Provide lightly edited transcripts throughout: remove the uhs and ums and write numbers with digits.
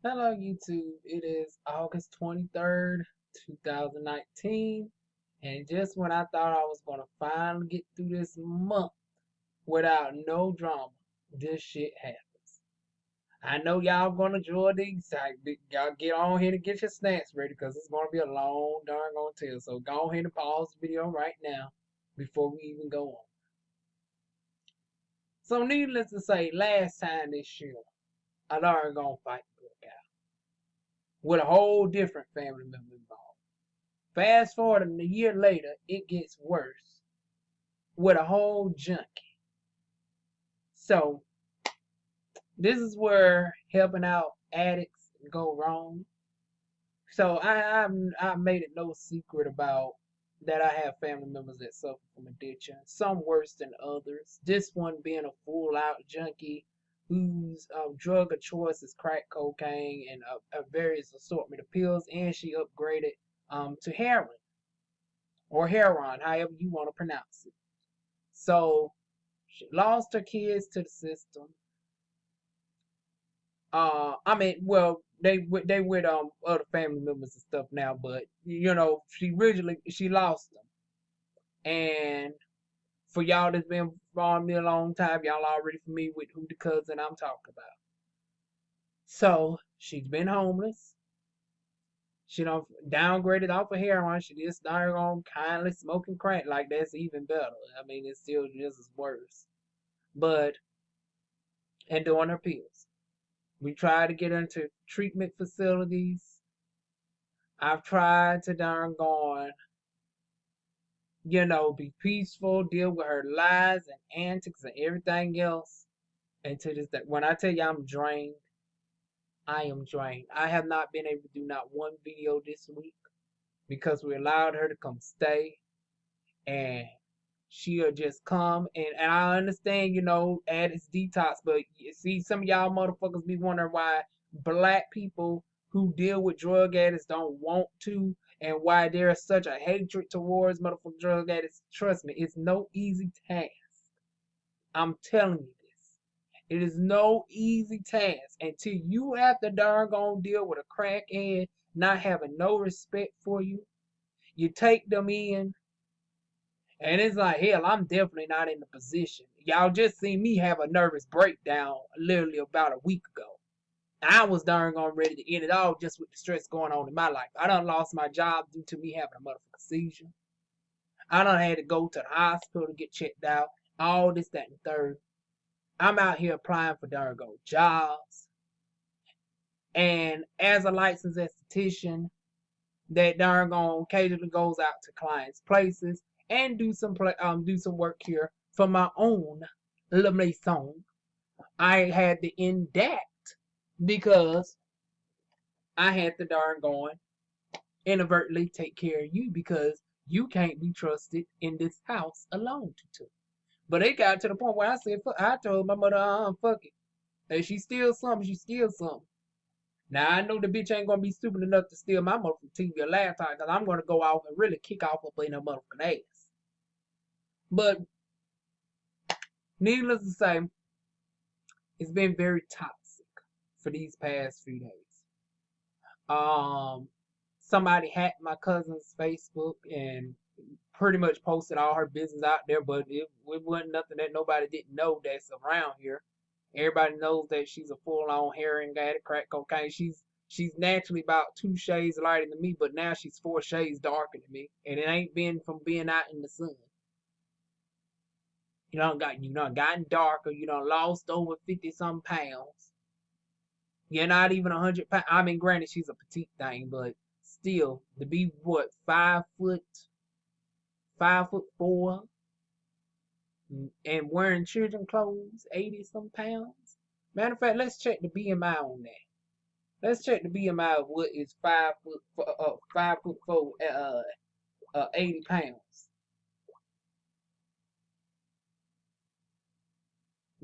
Hello, YouTube. It is August 23rd, 2019. And just when I thought I was going to finally get through this month without no drama, this shit happens. I know y'all going to enjoy the excitement. Y'all get on here to get your snacks ready because it's going to be a long darn on tale. So go ahead and pause the video right now before we even go on. So needless to say, last time this year, I darn gonna fight broke out with a whole different family member involved. Fast forward a year later, it gets worse with a whole junkie. So this is where helping out addicts go wrong. So I made it no secret about that I have family members that suffer from addiction, some worse than others. This one being a full out junkie whose drug of choice is crack cocaine and a various assortment of pills, and she upgraded to heroin or heroin, however you want to pronounce it. So she lost her kids to the system. I mean, well, they with other family members and stuff now, but she lost them. And for y'all that's been following me a long time, y'all already familiar with who the cousin I'm talking about. So she's been homeless. She don't downgraded off of heroin. She just started on kindly smoking crack. Like that's even better. I mean, it's still just as worse. But and doing her pills. We tried to get her into treatment facilities. I've tried to darn gone, be peaceful, deal with her lies and antics and everything else. And to this day, when I tell you I'm drained, I am drained. I have not been able to do not one video this week because we allowed her to come stay and she'll just come and I understand, add its detox, but you see some of y'all motherfuckers be wondering why black people who deal with drug addicts don't want to and why there's such a hatred towards motherfucking drug addicts. Trust me, it's no easy task. I'm telling you this. It is no easy task until you have to darn gone deal with a crackhead not having no respect for you. You take them in, and it's like, hell, I'm definitely not in the position. Y'all just seen me have a nervous breakdown literally about a week ago. I was darn gone ready to end it all just with the stress going on in my life. I done lost my job due to me having a motherfucking seizure. I done had to go to the hospital to get checked out. All this, that, and the third. I'm out here applying for darn go jobs. And as a licensed esthetician, that darn gone occasionally goes out to clients' places and do some work here for my own Le Maison. I had to end that because I had to darn gone inadvertently take care of you because you can't be trusted in this house alone to. But it got to the point where I said, I told my mother, fuck it. If she steals something, she steals something. Now I know the bitch ain't gonna be stupid enough to steal my motherfucking TV or laptop because I'm gonna go off and really kick off up in her motherfucking ass. But needless to say, it's been very toxic for these past few days. Um, Somebody hacked my cousin's Facebook and pretty much posted all her business out there, but it wasn't nothing that nobody didn't know that's around here. Everybody knows that she's a full-on heroin addict, crack cocaine. She's naturally about 2 shades lighter than me, but now she's 4 shades darker than me, and it ain't been from being out in the sun. You done gotten darker. You done lost over 50 some pounds. You're not even 100 pounds. I mean, granted, she's a petite thing, but still, to be what 5 foot, 5'4", and wearing children clothes, 80 some pounds. Matter of fact, let's check the BMI on that. Let's check the BMI of what is 5'4", 80 pounds.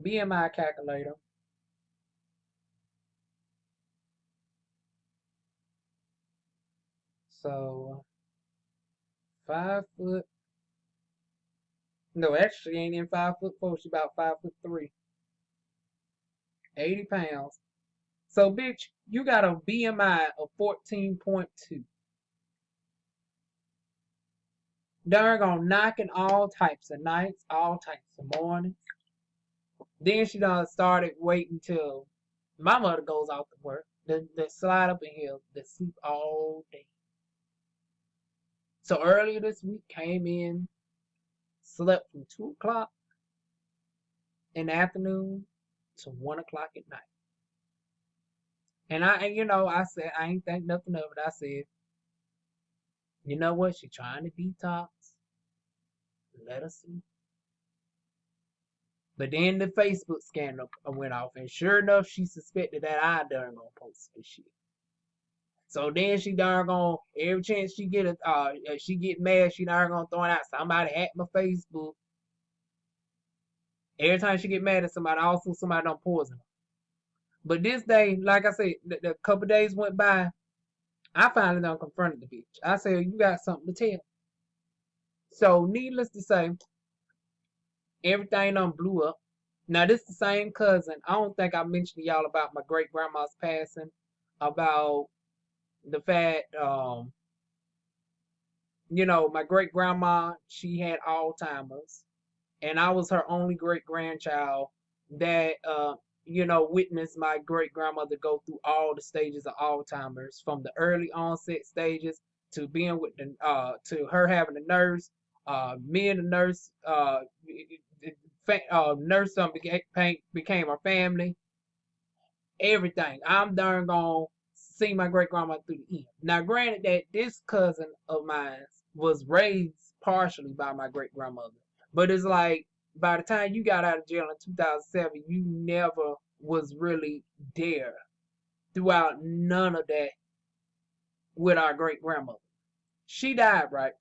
BMI calculator. So 5 foot. No, actually, she ain't in 5'4". She's about 5'3". 80 pounds. So, bitch, you got a BMI of 14.2. Darn on knocking all types of nights, all types of mornings. Then she done started waiting till my mother goes out to work. The slide up in here, the sleep all day. So earlier this week, came in, slept from 2 o'clock in the afternoon to 1 o'clock at night. And I said, I ain't think nothing of it. I said, you know what? She trying to detox. Let her see. But then the Facebook scandal went off, and sure enough, she suspected that I done gonna post this shit. So then she darn gonna every chance she get mad, she darn gonna throw it out. Somebody hacked my Facebook. Every time she get mad at somebody, also somebody done poison her. But this day, like I said, the couple days went by. I finally done confronted the bitch. I said, you got something to tell. So needless to say, everything done blew up. Now this is the same cousin. I don't think I mentioned to y'all about my great grandma's passing, about the fact, my great grandma, she had Alzheimer's, and I was her only great grandchild that witnessed my great grandmother go through all the stages of Alzheimer's, from the early onset stages to being with the to her having a nurse, me and the nurse, nurse became our family. Everything. I'm darn gonna see my great grandma through the end. Now, granted that this cousin of mine was raised partially by my great grandmother, but it's like by the time you got out of jail in 2007, you never was really there throughout none of that with our great grandmother. She died, right?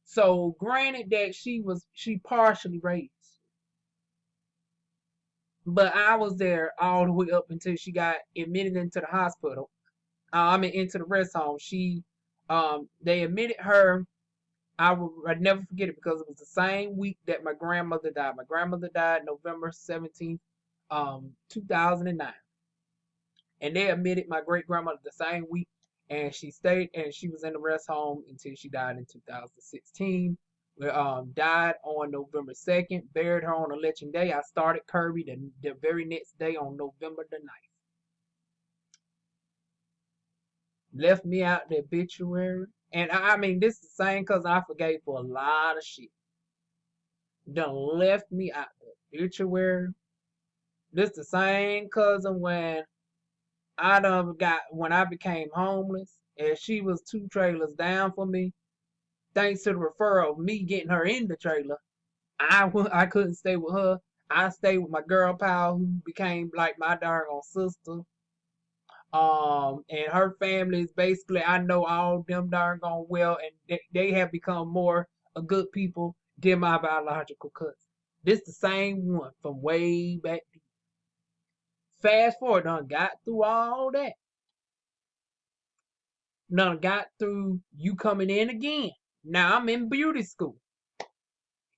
So, granted that she partially raised, but I was there all the way up until she got admitted into the hospital. Into the rest home. They admitted her. I'd never forget it because it was the same week that my grandmother died. My grandmother died November 17th, 2009. And they admitted my great grandmother the same week, and she stayed and she was in the rest home until she died in 2016. Died on November 2nd, buried her on election day. I started Kirby the very next day on November the 9th. Left me out the obituary. And this is the same cousin I forgave for a lot of shit. Done left me out the obituary. This the same cousin when when I became homeless, and she was 2 trailers down for me. Thanks to the referral of me getting her in the trailer, I couldn't stay with her. I stayed with my girl pal who became like my darn sister. And her family is basically, I know all them darn gone well, and they have become more a good people than my biological cousin. This the same one from way back then. Fast forward, done got through all that. Done got through you coming in again. Now I'm in beauty school.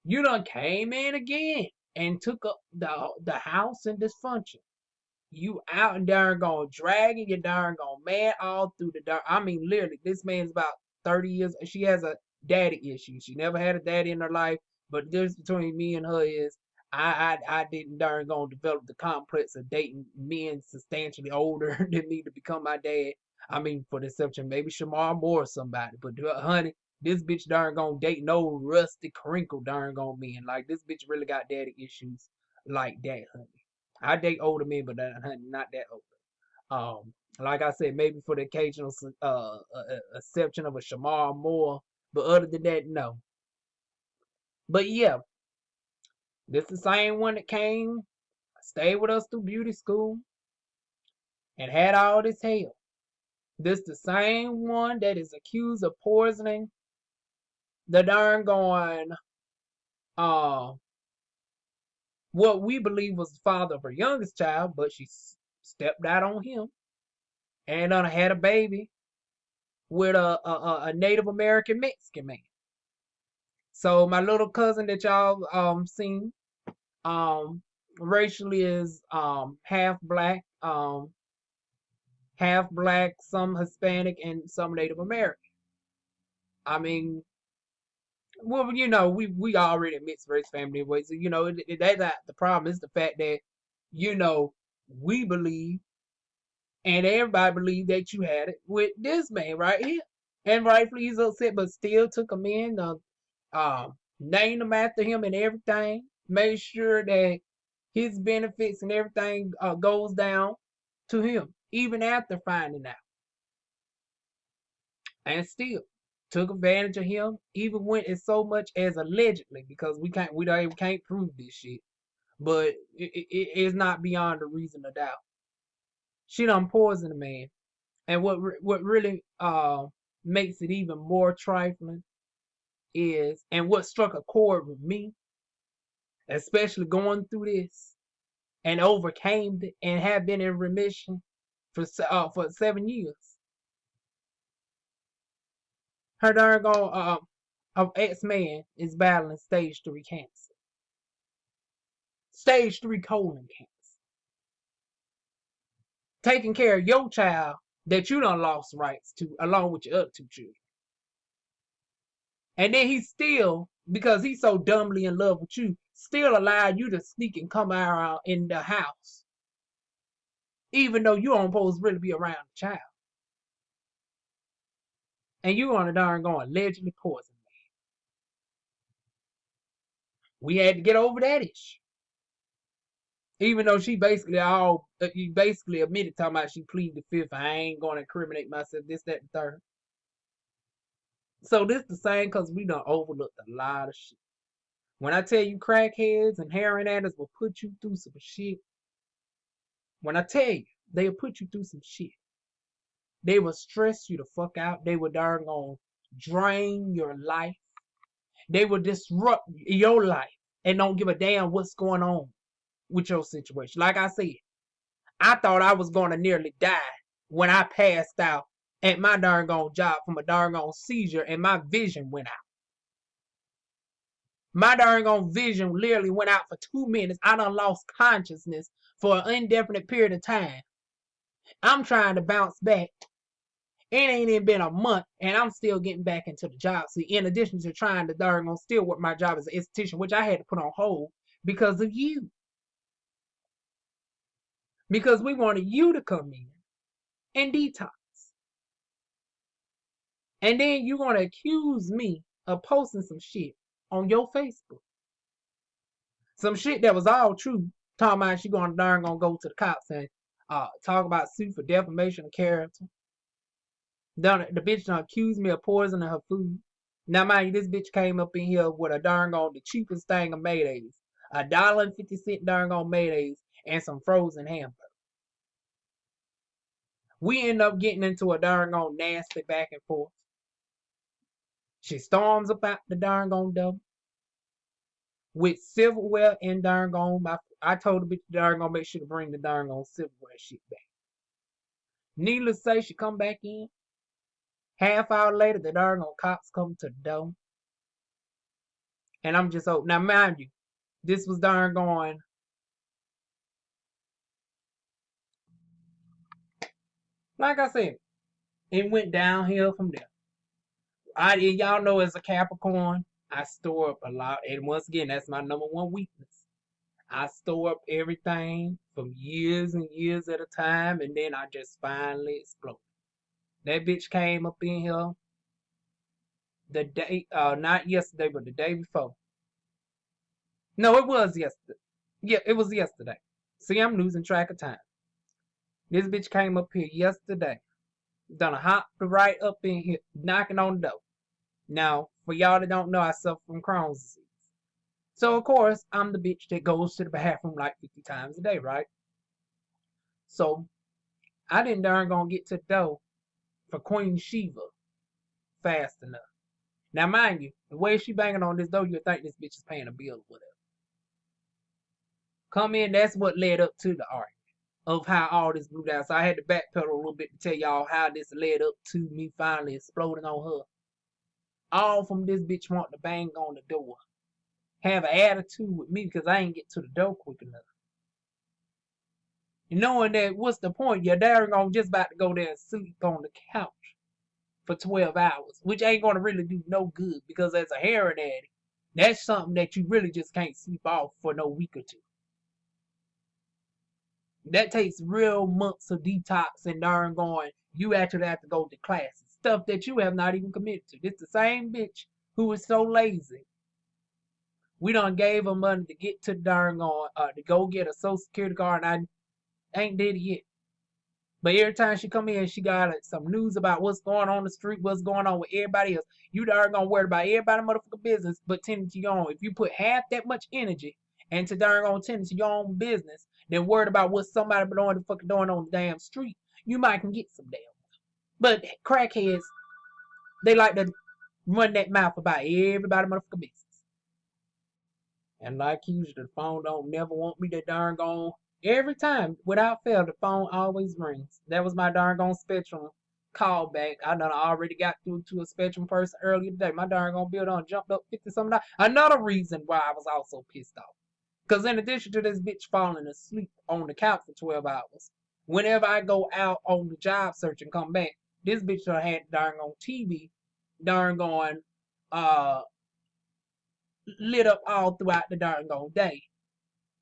You done came in again and took up the house in dysfunction. You out and darn gone dragging your darn gone man all through the dark. Literally, this man's about 30 years. She has a daddy issue. She never had a daddy in her life. But the difference between me and her is I didn't darn gonna develop the complex of dating men substantially older than me to become my dad. For the exception, maybe Shamar Moore or somebody. But honey, this bitch darn gonna date no rusty crinkle darn gone men. Like this bitch really got daddy issues like that, honey. I date older men, but not that old. Like I said, maybe for the occasional exception of a Shamar Moore, but other than that, no. But yeah, this the same one that came, stayed with us through beauty school, and had all this hell. This the same one that is accused of poisoning the darn going, what we believe was the father of her youngest child, but she stepped out on him and had a baby with a Native American Mexican man. So my little cousin that y'all seen racially is half black, half black, some Hispanic, and some Native American. I mean, well, we already a mixed race family anyway, so that's not the problem. It's the fact that you know we believe and everybody believed that you had it with this man right here, and rightfully he's upset, but still took him in, named him after him and everything, made sure that his benefits and everything goes down to him, even after finding out, and still took advantage of him, even went as so much as allegedly, because we can't prove this shit, but it is not beyond a reason of doubt. She done poisoned the man, and what really makes it even more trifling is, and what struck a chord with me, especially going through this and overcame it and have been in remission for 7 years. Her darn ex-man is battling stage 3 cancer. Stage 3 colon cancer. Taking care of your child that you done lost rights to, along with your other 2 children. And then he still, because he's so dumbly in love with you, still allowed you to sneak and come around in the house, even though you don't supposed to really be around the child. And you on a darn going allegedly poison me. We had to get over that issue. Even though she basically admitted, talking about she pleaded the fifth, I ain't gonna incriminate myself, this, that, and third. So this the same because we done overlooked a lot of shit. When I tell you crackheads and heroin addicts will put you through some shit, when I tell you they'll put you through some shit, they will stress you the fuck out. They will darn gonna drain your life. They will disrupt your life and don't give a damn what's going on with your situation. Like I said, I thought I was gonna nearly die when I passed out at my darn gone job from a darn gone seizure and my vision went out. My darn gone vision literally went out for 2 minutes. I done lost consciousness for an indefinite period of time. I'm trying to bounce back. It ain't even been a month, and I'm still getting back into the job. See, in addition to trying to darn gone still work my job as an esthetician, which I had to put on hold because of you. Because we wanted you to come in and detox. And then you're going to accuse me of posting some shit on your Facebook. Some shit that was all true. Talking about she going to darn gonna go to the cops and talk about suit for defamation of character. The bitch done accused me of poisoning her food. Now mind you, this bitch came up in here with a darn gone the cheapest thing of mayonnaise. $1.50 darn gone mayonnaise and some frozen hamburger. We end up getting into a darn gone nasty back and forth. She storms up out the darn gone door with silverware and darn gone. I told the bitch darn gonna make sure to bring the darn gone silverware shit back. Needless to say, she come back in. Half hour later, the darn gone cops come to the door. And I'm just open. Now, mind you, this was darn gone. Like I said, it went downhill from there. Y'all know as a Capricorn, I store up a lot. And once again, that's my number one weakness. I store up everything from years and years at a time, and then I just finally explode. That bitch came up in here the day, not yesterday, but the day before. No, it was yesterday. Yeah, it was yesterday. See, I'm losing track of time. This bitch came up here yesterday. Done a hop right up in here, knocking on the door. Now, for y'all that don't know, I suffer from Crohn's disease. So, of course, I'm the bitch that goes to the bathroom like 50 times a day, right? So, I didn't darn gonna get to the door for Queen Shiva fast enough. Now, mind you, the way she banging on this door, you'll think this bitch is paying a bill or whatever. Come in, that's what led up to the argument of how all this blew down. So I had to backpedal a little bit to tell y'all how this led up to me finally exploding on her. All from this bitch wanting to bang on the door. Have an attitude with me because I ain't get to the door quick enough. knowing that what's the point? Your dad gonna just about to go there and sleep on the couch for 12 hours, which ain't gonna really do no good because as a heroin addict, that's something that you really just can't sleep off for no week or two. That takes real months of detox and darn going. You actually have to go to classes, stuff that you have not even committed to. It's the same bitch who is so lazy. We done gave her money to get to darn going, to go get a social security card, and I ain't did it yet. But every time she come in, she got some news about what's going on the street, what's going on with everybody else. You darn gonna worry about everybody motherfucking business, but tending to your own. If you put half that much energy into darn gonna tending to your own business, then worried about what somebody doing the fucking doing on the damn street, you might can get some damn. But crackheads, they like to run that mouth about everybody motherfucking business. And like usual, the phone don't never want me to darn gone. Every time, without fail, the phone always rings. That was my darn gone Spectrum callback. I done already got through to a Spectrum person earlier today. My darn gone bill done jumped up 50 something dollars. Another reason why I was also pissed off. Because in addition to this bitch falling asleep on the couch for 12 hours, whenever I go out on the job search and come back, this bitch done had darn on TV, darn going, lit up all throughout the darn gone day.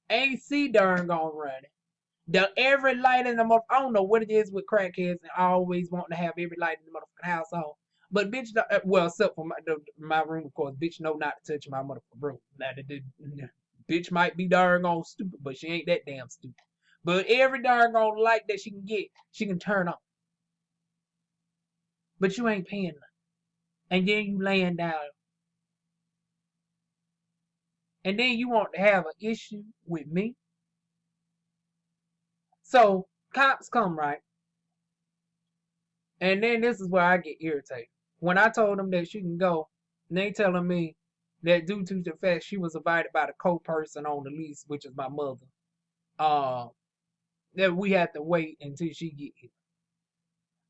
AC darn gone running. Every light in the motherfucker, I don't know what it is with crackheads and always wanting to have every light in the motherfucking house on. But bitch, well, except for my room, of course, bitch know not to touch my motherfucking room. Now, bitch might be darn gone stupid, but she ain't that damn stupid. But every darn gone light that she can get, she can turn on. But you ain't paying nothing. And then you laying down. And then you want to have an issue with me. So cops come, right? And then this is where I get irritated. When I told them that she can go, and they telling me that due to the fact she was invited by the co-person on the lease, which is my mother, that we have to wait until she get here.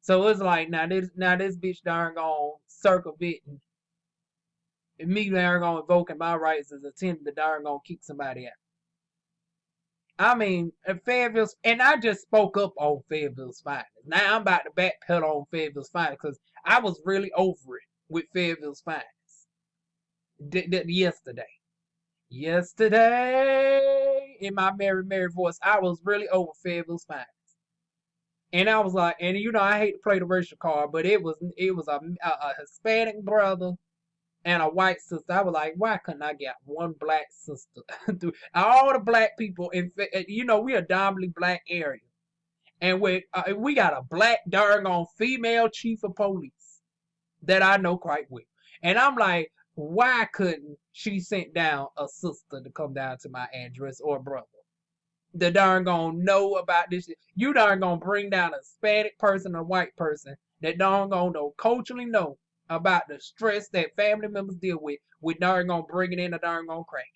So it's like now this bitch darn gone circumventing me darn gone invoking my rights as attempting to darn gonna kick somebody out. I mean, Fayetteville's, and I just spoke up on Fayetteville's finest. Now I'm about to backpedal on Fayetteville's finest because I was really over it with Fayetteville's finest yesterday. Yesterday, in my merry voice, I was really over Fayetteville's finest. And I was like, and you know, I hate to play the racial card, but it was a Hispanic brother and a white sister. I was like, why couldn't I get one black sister? All the black people, you know, we a dominantly black area. And we got a black doggone female chief of police that I know quite well. And I'm like, why couldn't she send down a sister to come down to my address or a brother? The darn gonna know about this shit. You darn gonna bring down a Hispanic person or a white person that darn gonna culturally know about the stress that family members deal with darn gonna bringing in a darn gonna cracky.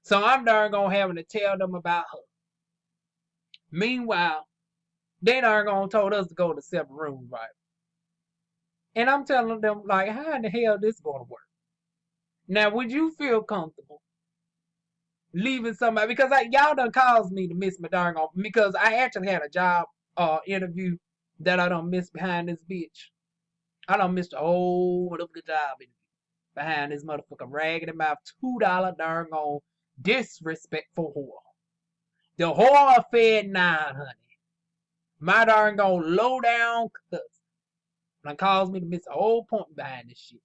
So I'm darn gonna having to tell them about her. Meanwhile, they darn gonna told us to go to separate rooms, right? And I'm telling them, like, how in the hell this gonna work? Now, would you feel comfortable leaving somebody? Because y'all done caused me to miss my darn gonna, because I actually had a job interview that I done missed behind this bitch. I done missed a whole motherfucking job interview behind this motherfucking raggedy mouth $2 darn gone disrespectful whore. The whore fed 9, honey. My darn gone low down cuss. And caused me to miss a whole point behind this shit.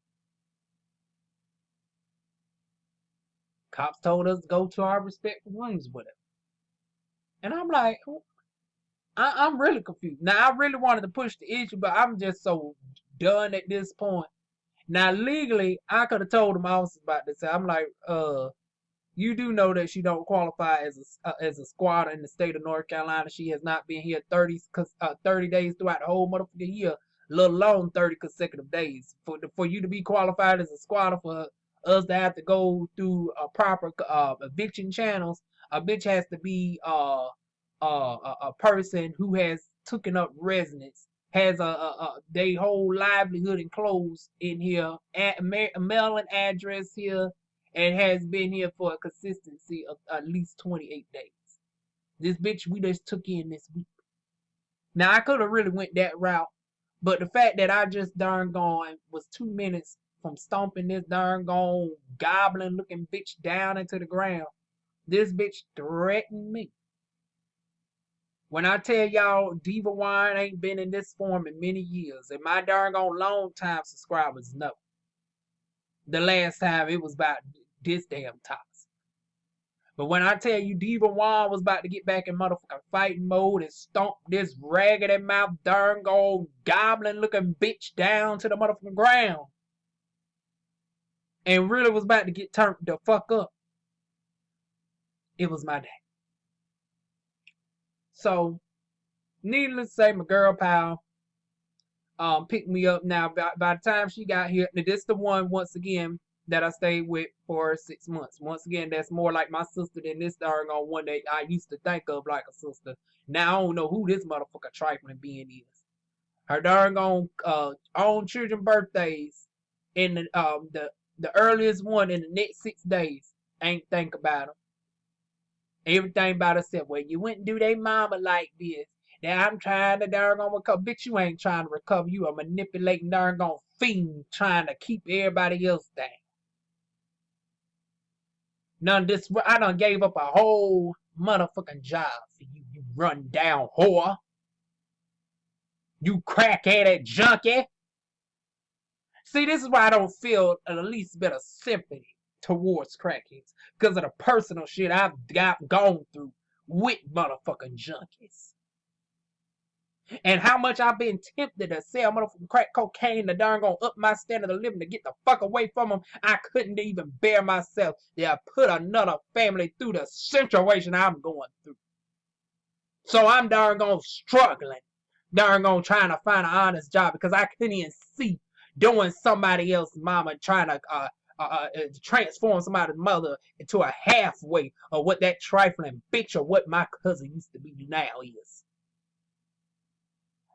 Cops told us to go to our respective rooms with it. And I'm like, I'm really confused. Now, I really wanted to push the issue, but I'm just so done at this point. Now, legally, I could have told them officers about this. I'm like, you do know that she don't qualify as a squatter in the state of North Carolina. She has not been here 30 days throughout the whole motherfucking year, let alone 30 consecutive days. For you to be qualified as a squatter, for us to have to go through a proper eviction channels, a bitch has to be a person who has taken up residence, has their whole livelihood and clothes in here, mailing address here, and has been here for a consistency of at least 28 days. This bitch we just took in this week. Now I could have really went that route, but the fact that I just darn gone was 2 minutes from stomping this darn gone goblin looking bitch down into the ground. This bitch threatened me. When I tell y'all DivaWuan ain't been in this form in many years, and my darn gone long time subscribers know. The last time it was about this damn toxic. But when I tell you DivaWuan was about to get back in motherfucking fighting mode and stomp this raggedy mouth darn gold goblin looking bitch down to the motherfucking ground and really was about to get turned the fuck up, it was my day. So, needless to say, my girl pal picked me up. Now, by the time she got here, now this the one once again that I stayed with for 6 months. Once again, that's more like my sister than this darn one that I used to think of like a sister. Now I don't know who this motherfucker trifling being is. Her darn own children birthdays in the earliest one in the next 6 days. Ain't think about them. Everything about herself. Well, you wouldn't do they mama like this. Now I'm trying to darn recover. Bitch, you ain't trying to recover. You a manipulating darn fiend trying to keep everybody else down. None of this. I done gave up a whole motherfucking job for you, you run down whore. You crackheaded junkie. See, this is why I don't feel the least bit of sympathy towards crackheads. Because of the personal shit I've gone through with motherfucking junkies. And how much I've been tempted to sell motherfucking crack cocaine to darn up my standard of living to get the fuck away from them. I couldn't even bear myself to put another family through the situation I'm going through. So I'm darn struggling, darn trying to find an honest job because I couldn't even see doing somebody else's mama trying to transform somebody's mother into a halfway of what that trifling bitch or what my cousin used to be now is.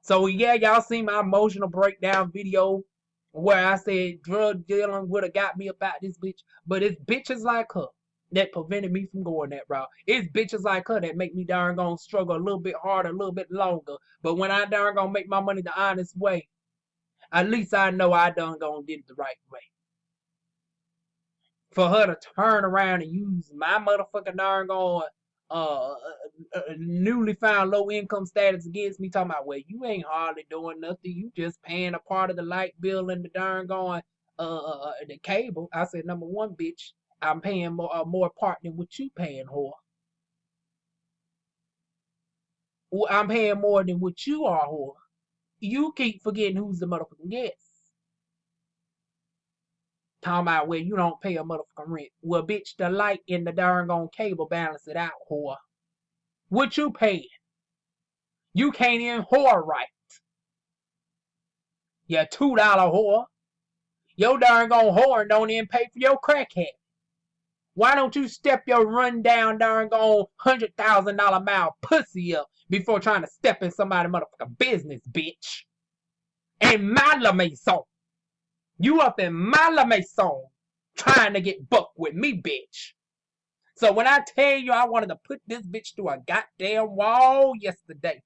So yeah, y'all seen my emotional breakdown video where I said drug dealing would have got me about this bitch, but it's bitches like her that prevented me from going that route. It's bitches like her that make me darn struggle a little bit harder, a little bit longer. But when I darn make my money the honest way, at least I know I did it the right way. For her to turn around and use my motherfucking darn newly found low income status against me, talking about, well, you ain't hardly doing nothing, you just paying a part of the light bill and the darn the cable. I said, number one, bitch, I'm paying more part than what you paying, whore. I'm paying more than what you are, whore. You keep forgetting who's the motherfucking guest. Talking about where you don't pay a motherfucking rent. Well, bitch, the light and the darn cable balance it out, whore. What you paying? You can't even whore right. You $2 whore. Your darn whore don't even pay for your crackhead. Why don't you step your rundown darn $100,000 mile pussy up before trying to step in somebody's motherfucking business, bitch? And my la maison. You up in my la maison trying to get bucked with me, bitch. So when I tell you I wanted to put this bitch through a goddamn wall yesterday,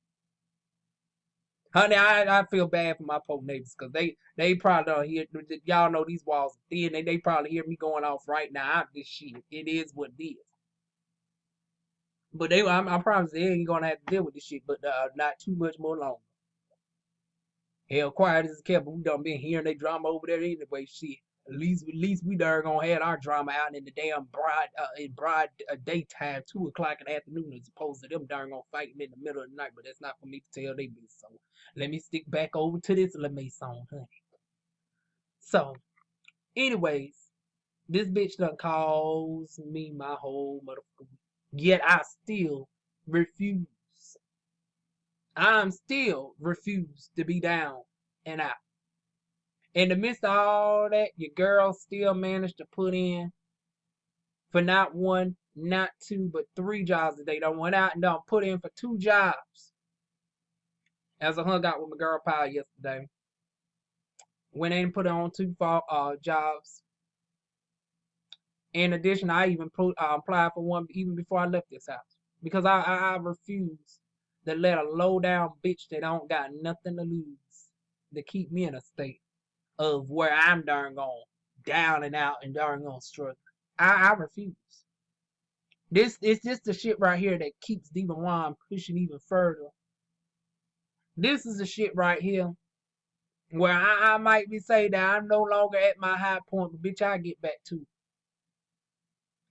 honey, I feel bad for my poor neighbors because they probably don't hear, y'all know these walls are thin, they probably hear me going off right now. This shit, it is what it is. But I promise they ain't gonna have to deal with this shit, but not too much more longer. Hell, quiet as kept, we done been hearing they drama over there anyway. Shit, at least we darn gonna have our drama out in the damn broad daytime, 2:00 in the afternoon, as opposed to them darn gonna fighting in the middle of the night. But that's not for me to tell they business. So let me stick back over to this La Maison, honey. So, anyways, this bitch done caused me my whole motherfucker. Yet I still refuse. I'm still refused to be down and out. In the midst of all that, your girl still managed to put in for not one, not two, but 3 jobs a day. Done went out and done put in for 2 jobs. As I hung out with my girl pal yesterday. Went in and put on 2 jobs. In addition, I even applied for one even before I left this house. because I refuse to let a low down bitch that don't got nothing to lose to keep me in a state of where I'm darn gone down and out and darn gone struggling. I refuse. This is just the shit right here that keeps DivaWuan pushing even further. This is the shit right here where I might be saying that I'm no longer at my high point, but bitch, I get back to it.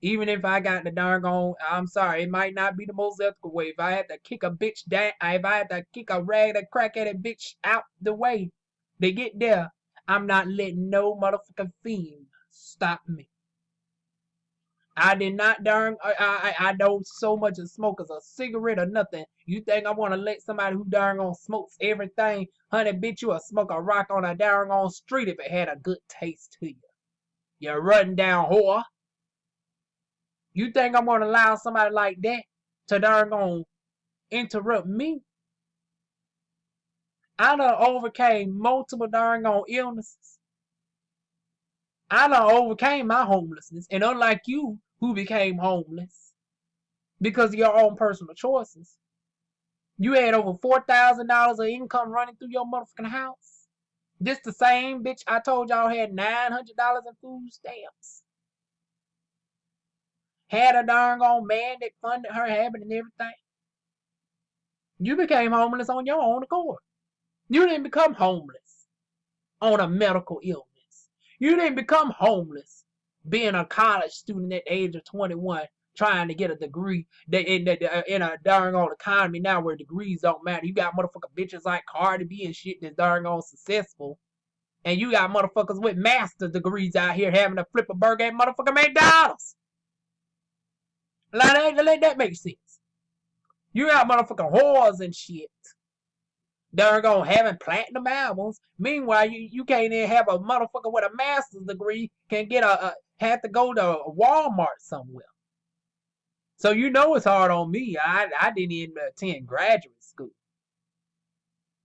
Even if I got the darn on, I'm sorry, it might not be the most ethical way. If I had to kick a bitch down, if I had to kick a rag, a crack at a bitch out the way, they get there. I'm not letting no motherfucking fiend stop me. I did not darn. I don't so much as smoke as a cigarette or nothing. You think I want to let somebody who darn on smokes everything, honey? Bitch, you a smoke a rock on a darn on street if it had a good taste to you. You run down whore. You think I'm gonna allow somebody like that to darn on interrupt me? I done overcame multiple darn on illnesses. I done overcame my homelessness, and unlike you, who became homeless because of your own personal choices, you had over $4,000 of income running through your motherfucking house. This the same bitch I told y'all had $900 in food stamps. Had a darn on man that funded her habit and everything. You became homeless on your own accord. You didn't become homeless on a medical illness. You didn't become homeless being a college student at the age of 21 trying to get a degree in a darn old economy now where degrees don't matter. You got motherfucking bitches like Cardi B and shit that's darn on successful. And you got motherfuckers with master's degrees out here having to flip a burger at motherfucking McDonald's. Let that make sense. You got motherfucking whores and shit. They're gonna having platinum albums. Meanwhile, you can't even have a motherfucker with a master's degree can get have to go to a Walmart somewhere. So you know it's hard on me. I didn't even attend graduate school.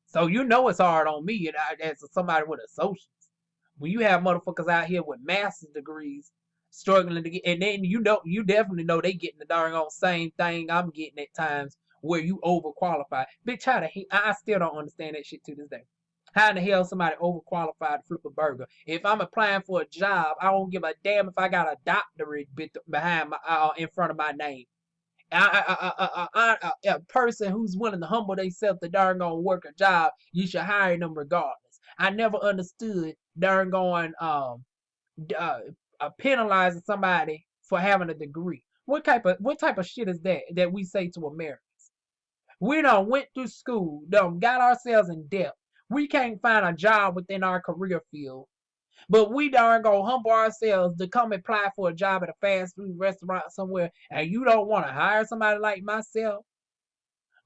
So you know it's hard on me and as somebody with associates. When you have motherfuckers out here with master's degrees struggling to get, and then you definitely know they getting the darn on same thing I'm getting at times where you overqualified. Bitch, how the hell, I still don't understand that shit to this day. How in the hell somebody overqualified to flip a burger? If I'm applying for a job, I don't give a damn if I got a doctorate behind my in front of my name. A person who's willing to humble themselves to darn gonna work a job, you should hire them regardless. I never understood darn going penalizing somebody for having a degree. What type of shit is that we say to Americans? We done went through school, done got ourselves in debt. We can't find a job within our career field. But we darn go humble ourselves to come apply for a job at a fast food restaurant somewhere, and you don't want to hire somebody like myself.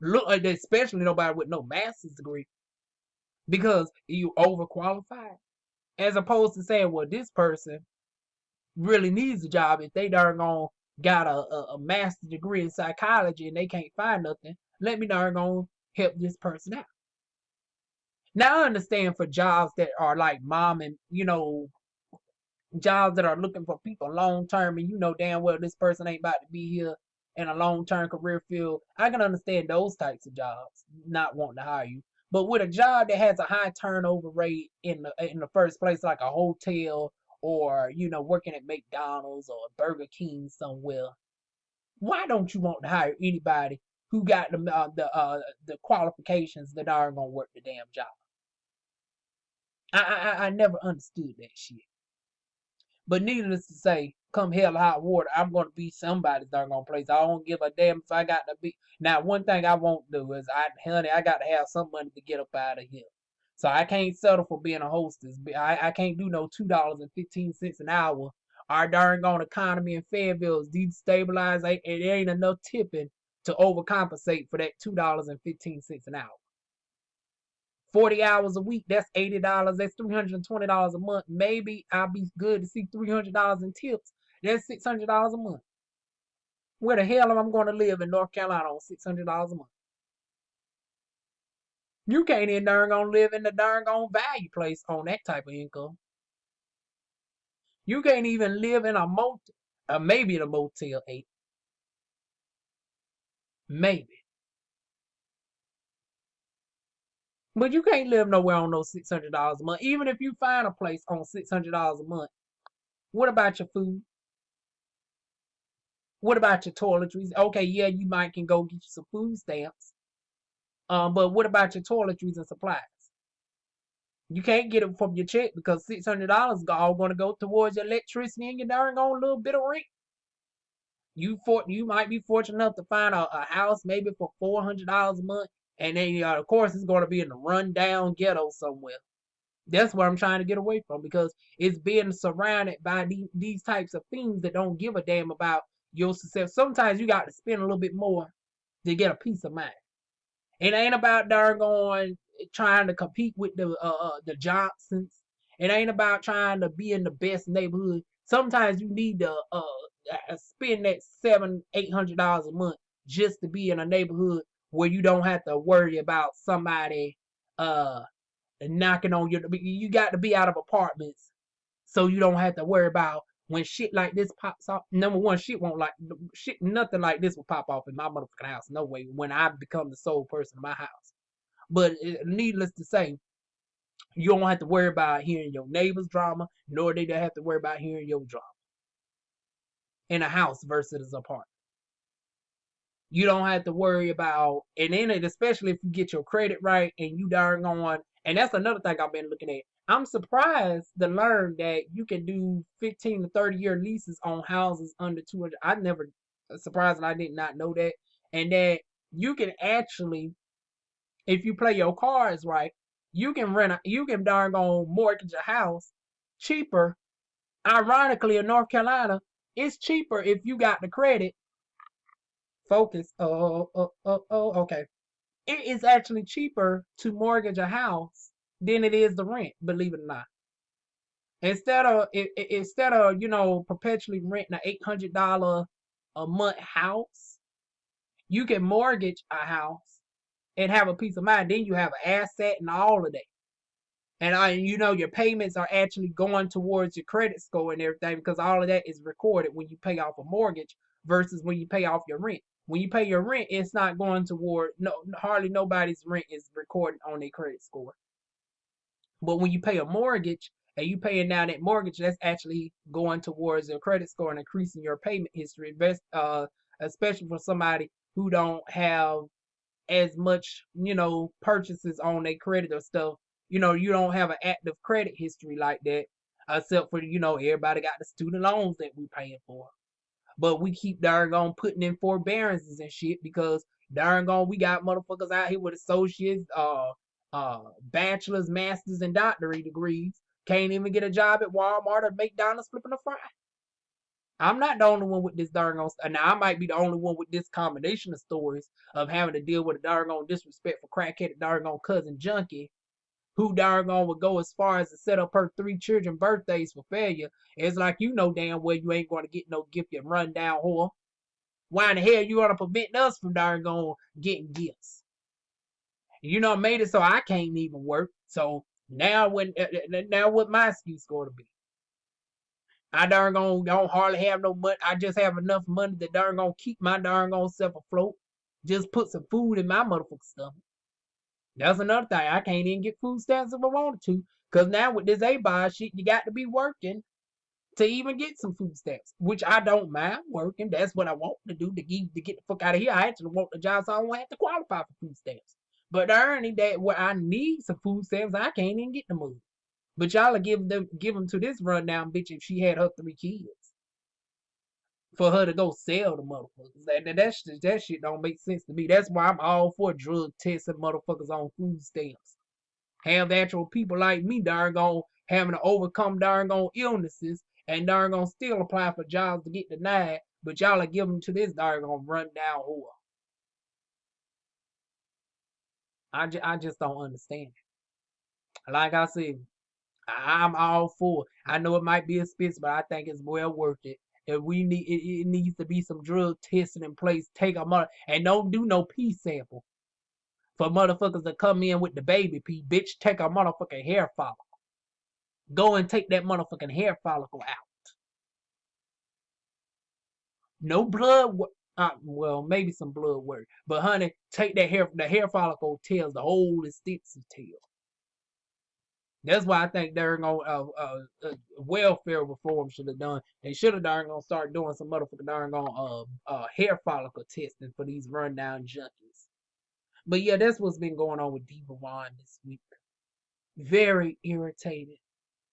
Look, especially nobody with no master's degree, because you overqualified. As opposed to saying, well, this person really needs a job if they darn gone got a master's degree in psychology and they can't find nothing. Let me darn gone help this person out. Now I understand for jobs that are like mom and jobs that are looking for people long term, and you know damn well this person ain't about to be here in a long term career field. I can understand those types of jobs not wanting to hire you. But with a job that has a high turnover rate in the first place, like a hotel or working at McDonald's or Burger King somewhere, why don't you want to hire anybody who got the qualifications that aren't gonna work the damn job? I never understood that shit. But needless to say, come hell or hot water, I'm gonna be somebody's darn gonna place. I don't give a damn if I got to be. Now, one thing I won't do is, I got to have some money to get up out of here. So I can't settle for being a hostess. I can't do no $2.15 an hour. Our darn gone economy in Fayetteville is destabilized. It ain't enough tipping to overcompensate for that $2.15 an hour. 40 hours a week, that's $80. That's $320 a month. Maybe I'll be good to see $300 in tips. That's $600 a month. Where the hell am I going to live in North Carolina on $600 a month? You can't even darn gonna live in the darn gone value place on that type of income. You can't even live in a motel, maybe in a Motel 8. maybe. But you can't live nowhere on those $600 a month. Even if you find a place on $600 a month, what about your food? What about your toiletries? Okay, yeah, you might can go get you some food stamps. But what about your toiletries and supplies? You can't get it from your check because $600 is all going to go towards your electricity and your darn own little bit of rent. You might be fortunate enough to find a house maybe for $400 a month, and then of course it's going to be in a rundown ghetto somewhere. That's what I'm trying to get away from because it's being surrounded by these types of things that don't give a damn about your success. Sometimes you got to spend a little bit more to get a peace of mind. It ain't about darn going trying to compete with the Johnsons. It ain't about trying to be in the best neighborhood. Sometimes you need to spend that $700-800 a month just to be in a neighborhood where you don't have to worry about somebody knocking on your. You got to be out of apartments so you don't have to worry about when shit like this pops off. Number one, nothing like this will pop off in my motherfucking house. No way. When I become the sole person in my house. But needless to say, you don't have to worry about hearing your neighbor's drama, nor do they have to worry about hearing your drama in a house versus an apartment. You don't have to worry about, and then especially if you get your credit right and you darn on, and that's another thing I've been looking at. I'm surprised to learn that you can do 15 to 30 year leases on houses under 200. I never surprised and I did not know that, and that you can actually, if you play your cards right, you can darn on mortgage a house cheaper. Ironically, in North Carolina, it's cheaper if you got the credit. Focus. Okay. It is actually cheaper to mortgage a house than it is to rent, believe it or not. Instead of perpetually renting an $800 a month house, you can mortgage a house and have a peace of mind. Then you have an asset and all of that. And your payments are actually going towards your credit score and everything because all of that is recorded when you pay off a mortgage versus when you pay off your rent. When you pay your rent, it's not going toward hardly nobody's rent is recorded on their credit score. But when you pay a mortgage and you paying down that mortgage, that's actually going towards your credit score and increasing your payment history. Especially for somebody who don't have as much, purchases on their credit or stuff. You don't have an active credit history like that, except for everybody got the student loans that we paying for. But we keep darn on putting in forbearances and shit because darn on we got motherfuckers out here with associates, bachelor's, master's, and doctorate degrees. Can't even get a job at Walmart or McDonald's flipping a fry. I'm not the only one with this darn on. Now I might be the only one with this combination of stories of having to deal with a darn on disrespectful crackheaded darn on cousin junkie who darn on would go as far as to set up her 3 children birthdays for failure. It's like damn well you ain't going to get no gift, you run down whore. Why in the hell you want to prevent us from darn on getting gifts? Made it so I can't even work. So now what my excuse going to be? I darn on don't hardly have no money. I just have enough money to darn on keep my darn on self afloat. Just put some food in my motherfucking stomach. That's another thing. I can't even get food stamps if I wanted to. Because now with this A-buy shit, you got to be working to even get some food stamps. Which I don't mind working. That's what I want to do to get the fuck out of here. I actually want the job so I don't have to qualify for food stamps. But the earning that where I need some food stamps, I can't even get the money. But y'all will give them to this rundown bitch if she had her 3 kids. For her to go sell the motherfuckers. That shit don't make sense to me. That's why I'm all for drug testing motherfuckers on food stamps. Have actual people like me darn on having to overcome darn on illnesses and darn on still apply for jobs to get denied, but y'all are giving them to this darn on rundown whore. I just don't understand it. Like I said, I'm all for it. I know it might be expensive, but I think it's well worth it. If it needs to be some drug testing in place. Take a mother and don't do no pee sample for motherfuckers to come in with the baby pee. Bitch, take a motherfucking hair follicle. Go and take that motherfucking hair follicle out. No blood. Well, maybe some blood work. But honey, take that hair. The hair follicle tells the whole extensive tale. That's why I think they're going welfare reform should have done. They should have darn gonna start doing some motherfucking darn gonna hair follicle testing for these rundown junkies. But yeah, that's what's been going on with DivaWuan this week. Very irritated,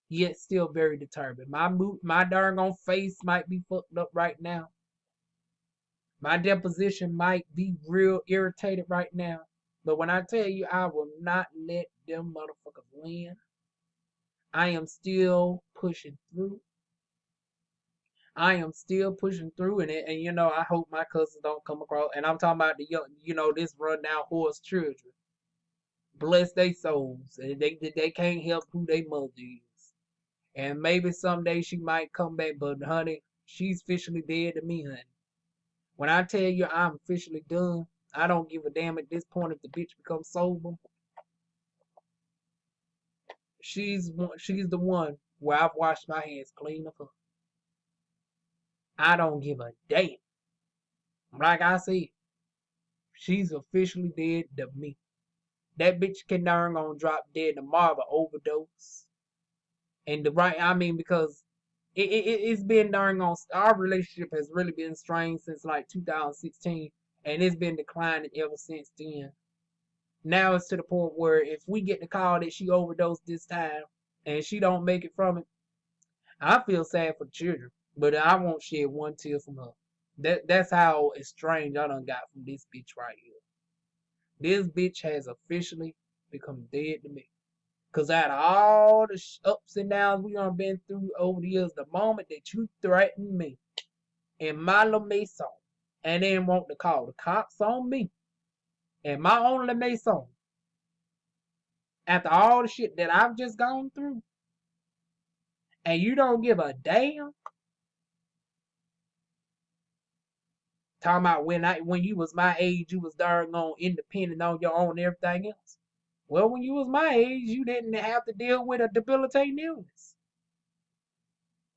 yet still very determined. My darn gone face might be fucked up right now. My deposition might be real irritated right now. But when I tell you I will not let them motherfuckers win, I am still pushing through. I am still pushing through, and you know, I hope my cousins don't come across. And I'm talking about the young, you know, this rundown horse children. Bless their souls, and they can't help who their mother is. And maybe someday she might come back, but honey, she's officially dead to me, honey. When I tell you I'm officially done, I don't give a damn at this point if the bitch becomes sober. She's the one where I've washed my hands clean of her. I don't give a damn. Like I said, she's officially dead to me. That bitch can darn gonna drop dead tomorrow of an overdose. And I mean, because it's been darn on, our relationship has really been strained since like 2016, and it's been declining ever since then. Now it's to the point where if we get the call that she overdosed this time and she don't make it from it, I feel sad for the children, but I won't shed one tear from her. That's how estranged I done got from this bitch right here. This bitch has officially become dead to me. Cause out of all the ups and downs we done been through over the years, the moment that you threatened me in my little maison and then want to call the cops on me and my own little maison, after all the shit that I've just gone through, and you don't give a damn. Talking about when you was my age, you was darn on independent on your own and everything else. Well, when you was my age, you didn't have to deal with a debilitating illness.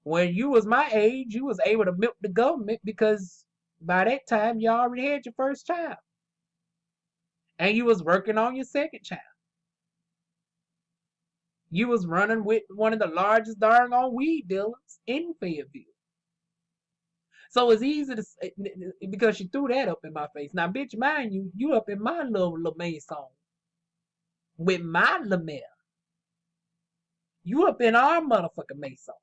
When you was my age, you was able to milk the government because by that time you already had your first child. And you was working on your second child. You was running with one of the largest darn on weed dealers in Fayetteville. So it's easy to say, because she threw that up in my face. Now, bitch, mind you, you up in my little maison with my Lamel. You up in our motherfucking maison.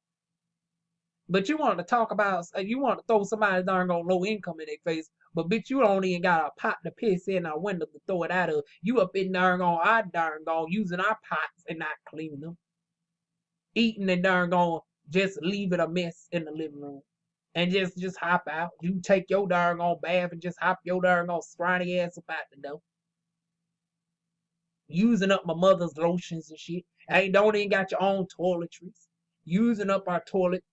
But you want to talk about, you want to throw somebody darn on low income in their face, but bitch, you don't even got a pot to piss in our window to throw it out of. You up in darn on our darn on using our pots and not cleaning them. Eating and darn on just leave it a mess in the living room. And just hop out. You take your darn on bath and just hop your darn on scrawny ass up out the door. Using up my mother's lotions and shit. Don't even got your own toiletries. Using up our toilet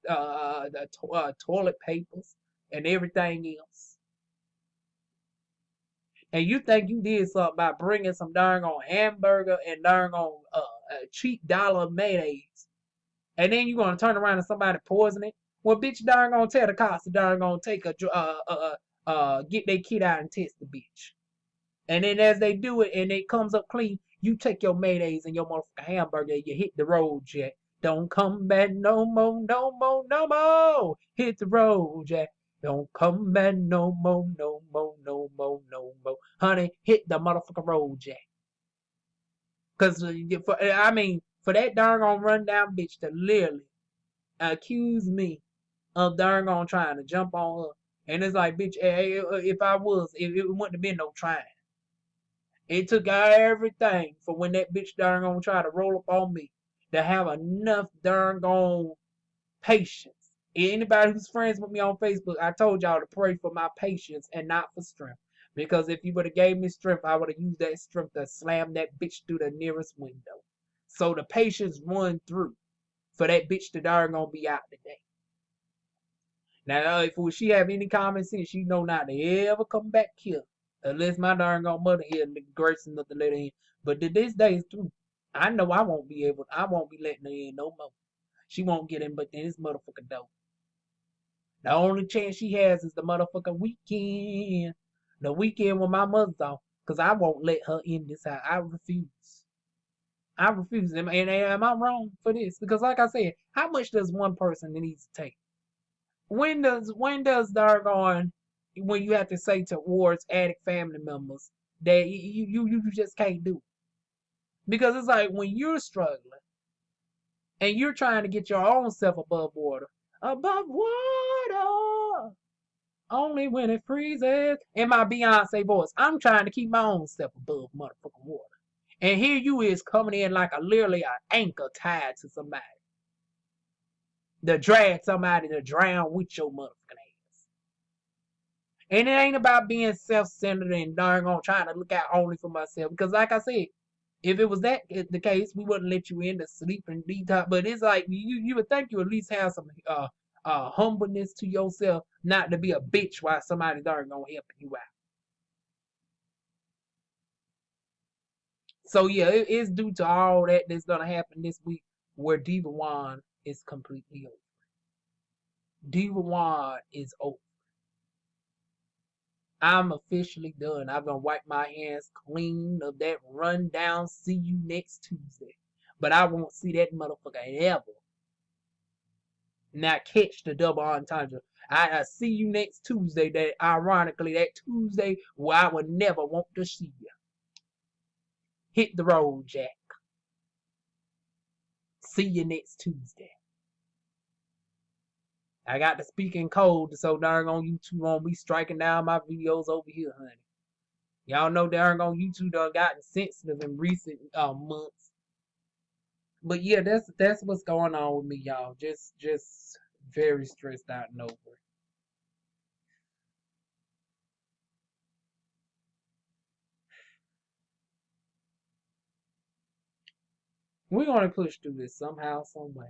toilet papers and everything else. And you think you did something by bringing some darn on hamburger and darn on cheap dollar mayonnaise, and then you gonna turn around and somebody poison it? Well, bitch, darn gonna tell the cops to darn gonna take get their kid out and test the bitch. And then as they do it and it comes up clean, you take your mayonnaise and your motherfucking hamburger and you hit the road, Jack. Don't come back no more, no more, no more. Hit the road, Jack. Don't come back no more, no more, no more, no more. Honey, hit the motherfucking road, Jack. Cause for that darn on rundown bitch to literally accuse me of darn on trying to jump on her. And it's like, bitch, if I was, it wouldn't have been no trying. It took everything for when that bitch darn gonna try to roll up on me to have enough darn gone patience. Anybody who's friends with me on Facebook, I told y'all to pray for my patience and not for strength. Because if you would have gave me strength, I would have used that strength to slam that bitch through the nearest window. So the patience run through for that bitch to darn gonna be out today. Now, if she have any common sense, she know not to ever come back here. Unless my darn gone mother here and the grace enough to let her in. But this day is through. I know I won't be letting her in no more. She won't get in but in this motherfucking door. The only chance she has is the motherfucking weekend. The weekend when my mother's off. Because I won't let her in this house. I refuse. I refuse. Am I wrong for this? Because like I said, how much does one person need to take? When does doggone when you have to say towards addict family members that you just can't do it? Because it's like when you're struggling and you're trying to get your own self above water, only when it freezes. In my Beyonce voice, I'm trying to keep my own self above motherfucking water. And here you is coming in like literally an anchor tied to somebody. To drag somebody to drown with your motherfucking ass. And it ain't about being self-centered and darn on trying to look out only for myself. Because like I said, if it was that the case, we wouldn't let you in to sleep and detox. But it's like you would think you at least have some humbleness to yourself, not to be a bitch while somebody darn gonna help you out. So yeah, it's due to all that's gonna happen this week where DivaWuan is completely over. DivaWuan is over. I'm officially done. I'm gonna wipe my hands clean of that rundown. See you next Tuesday. But I won't see that motherfucker ever. Now catch the double entendre. I see you next Tuesday. That ironically, that Tuesday where I would never want to see you. Hit the road, Jack. See you next Tuesday. I got to speak in code, so darn on YouTube won't be striking down my videos over here, honey. Y'all know darn on YouTube done gotten sensitive in recent months. But yeah, that's what's going on with me, y'all. Just very stressed out and over. We're gonna push through this somehow, some way.